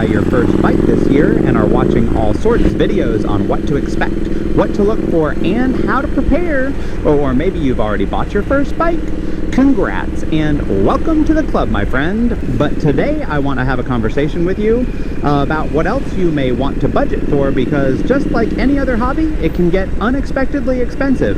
buy your first bike this year and are watching all sorts of videos on what to expect, what to look for, and how to prepare, or maybe you've already bought your first bike, congrats and welcome to the club, my friend. But today I want to have a conversation with you about what else you may want to budget for, because just like any other hobby, it can get unexpectedly expensive.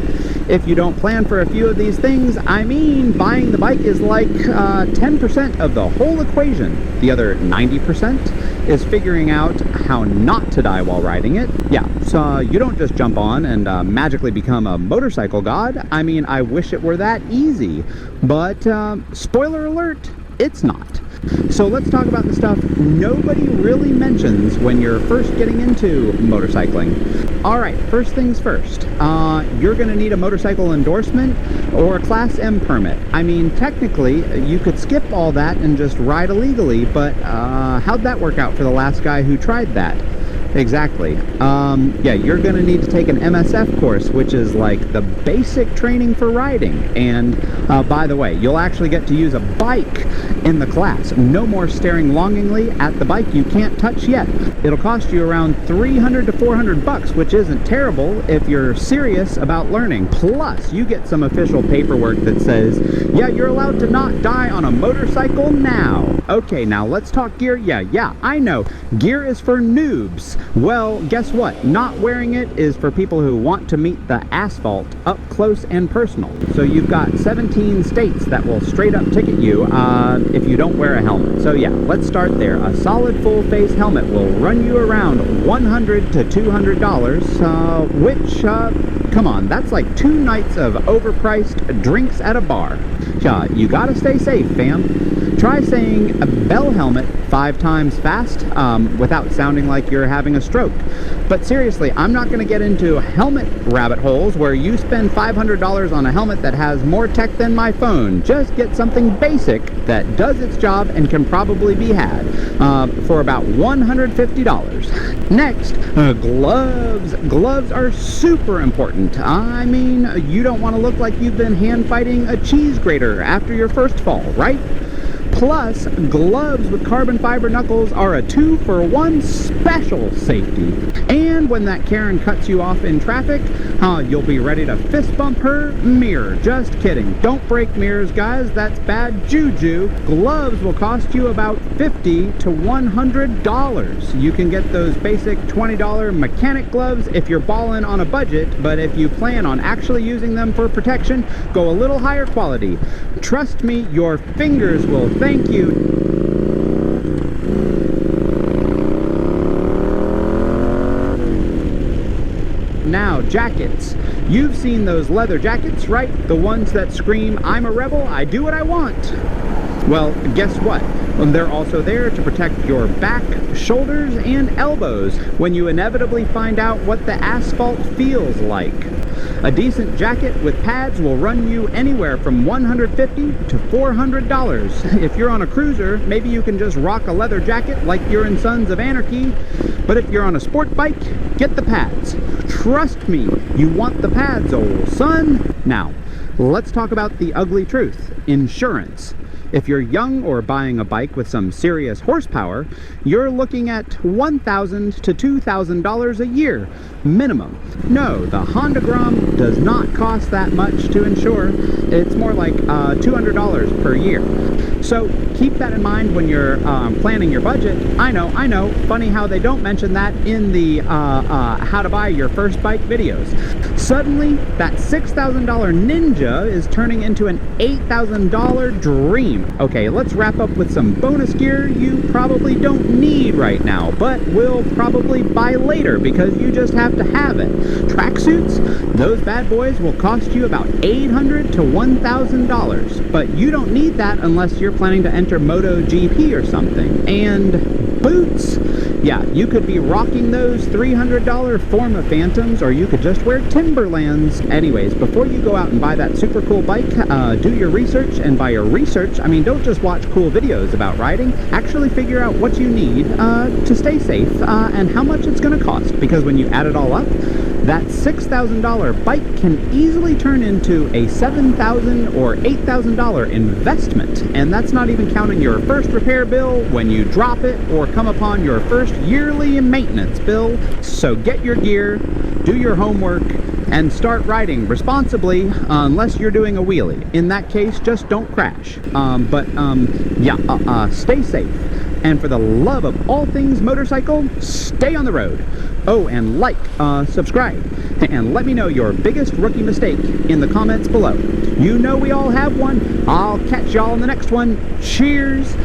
If you don't plan for a few of these things, I mean, buying the bike is like 10% of the whole equation. The other 90% is figuring out how not to die while riding it. Yeah, so you don't just jump on and magically become a motorcycle god. I mean, I wish it were that easy, but spoiler alert, it's not. So let's talk about the stuff nobody really mentions when you're first getting into motorcycling. Alright, first things first, you're going to need a motorcycle endorsement or a Class M permit. I mean, technically, you could skip all that and just ride illegally, but how'd that work out for the last guy who tried that? Exactly. Yeah, you're going to need to take an MSF course, which is like the basic training for riding. And by the way, you'll actually get to use a bike in the class. No more staring longingly at the bike you can't touch yet. It'll cost you around $300 to $400, which isn't terrible if you're serious about learning. Plus, you get some official paperwork that says, yeah, you're allowed to not die on a motorcycle now. Okay, now let's talk gear. Yeah, I know. Gear is for noobs. Well, guess what? Not wearing it is for people who want to meet the asphalt up close and personal. So you've got 17 states that will straight up ticket you if you don't wear a helmet. So yeah, let's start there. A solid full face helmet will run you around $100 to $200, which, come on, that's like 2 nights of overpriced drinks at a bar. Yeah, you gotta stay safe, fam. Try saying a bell helmet 5 times fast without sounding like you're having a stroke. But seriously, I'm not going to get into helmet rabbit holes where you spend $500 on a helmet that has more tech than my phone. Just get something basic that does its job and can probably be had for about $150. Next, gloves. Gloves are super important. I mean, you don't want to look like you've been hand fighting a cheese grater after your first fall, right? Plus, gloves with carbon fiber knuckles are a 2-for-1 special safety. And when that Karen cuts you off in traffic, you'll be ready to fist bump her mirror. Just kidding. Don't break mirrors, guys. That's bad juju. Gloves will cost you about $50 to $100. You can get those basic $20 mechanic gloves if you're balling on a budget, but if you plan on actually using them for protection, go a little higher quality. Trust me, your fingers will thank you. Now, jackets. You've seen those leather jackets, right? The ones that scream, I'm a rebel, I do what I want. Well, guess what? They're also there to protect your back, shoulders, and elbows when you inevitably find out what the asphalt feels like. A decent jacket with pads will run you anywhere from $150 to $400. If you're on a cruiser, maybe you can just rock a leather jacket like you're in Sons of Anarchy. But if you're on a sport bike, get the pads. Trust me, you want the pads, old son. Now, let's talk about the ugly truth: insurance. If you're young or buying a bike with some serious horsepower, you're looking at $1,000 to $2,000 a year, minimum. No, the Honda Grom does not cost that much to insure. It's more like $200 per year. So keep that in mind when you're planning your budget. I know, funny how they don't mention that in the how to buy your first bike videos. Suddenly, that $6,000 Ninja is turning into an $8,000 dream. Okay, let's wrap up with some bonus gear you probably don't need right now, but will probably buy later because you just have to have it. Tracksuits, those bad boys will cost you about $800 to $1,000, but you don't need that unless you're planning to enter MotoGP or something. And boots, yeah, you could be rocking those $300 Forma Phantoms, or you could just wear Timberlands. Anyways, before you go out and buy that super cool bike, do your research, and by your research, I mean don't just watch cool videos about riding, actually figure out what you need to stay safe and how much it's going to cost, because when you add it all up, that $6,000 bike can easily turn into a $7,000 or $8,000 investment. And that's not even counting your first repair bill when you drop it or come upon your first yearly maintenance bill. So get your gear, do your homework, and start riding responsibly, unless you're doing a wheelie. In that case, just don't crash. Stay safe. And for the love of all things motorcycle, stay on the road. Oh, and like, subscribe, and let me know your biggest rookie mistake in the comments below. You know we all have one. I'll catch y'all in the next one. Cheers.